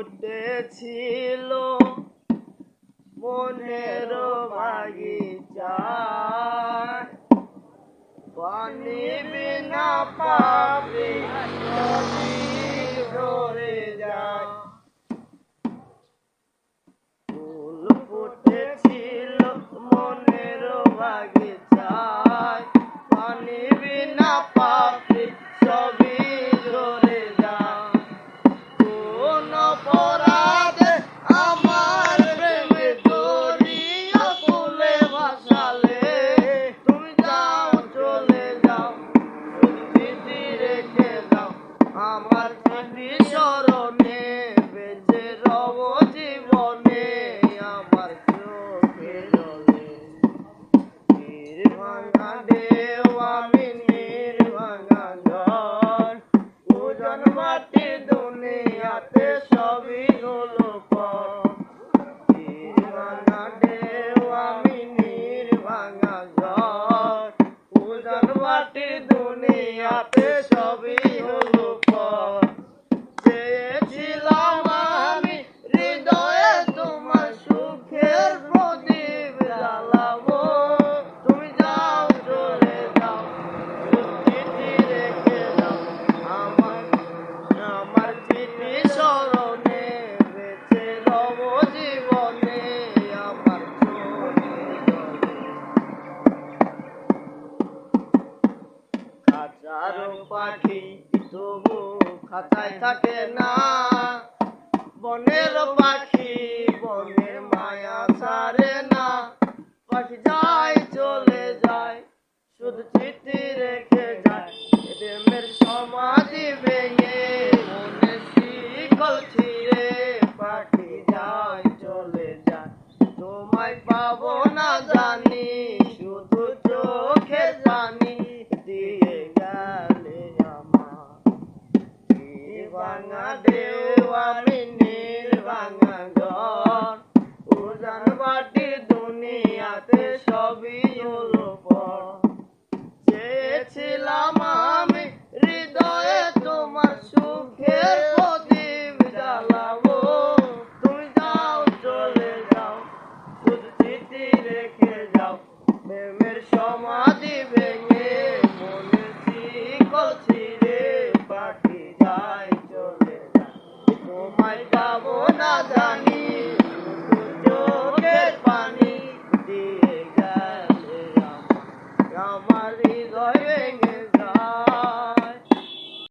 ফুটেছিল মনের বাগিচা, পানি বিনা পাপড়ি সবই ঝরে যায়। ফুল ফুটেছিল মনের বাগিচায়, পানি বিনা পাপড়ি সবই ঝরে যায়। কোন অপরাধে আমার প্রেমে দরিয়া কুলে ভাসালে, তুমি যাও চলে যাও, চিঠি রেখে যাও আমার চিঠি স্মরণে, বেঁচে রব জীবনে আমার চোখে জলে। নীর ভাঙা ঢেউ আমি নীর ভাঙা ঘর, ওজন মাটি দুনিয়াতে সবই হলো পর। নীর ভাঙা ঢেউ আমি নীর ভাঙা ঘর, ওজন মাটি দুনিয়াতে সবই হলো পর। চেয়েছিলাম আমি হৃদয়ে তোমার সুখের প্রদীপ জ্বালাবো, তুমি যাও চলে যাও, চিঠি রেখে যাও আমার চিঠি স্মরণে, বেঁচে রব জীবনে আমার চোখে জলে। খাঁচার পাখি তবু খাঁচায় থাকে না, বনের পাখি বনের মায়া ছাড়ে না। পাখি যায় চলে যায়, শুধু চিঠি রেখে যায়, প্রেমের সমাধি ভেঙে মনে শিকল ছিঁড়ে। পাখি যায় চলে যায়, তোমায় পাবো না জানি, শুধু চোখে জানি দিয়ে গেলে আমার। নীর ভাঙা ঢেউ আমি নীর ভাঙা ঘর, উজান বাটি দুনিয়াতে সবই হলো পর। চেয়েছিলাম আমি হৃদয়ে তোমার সুখের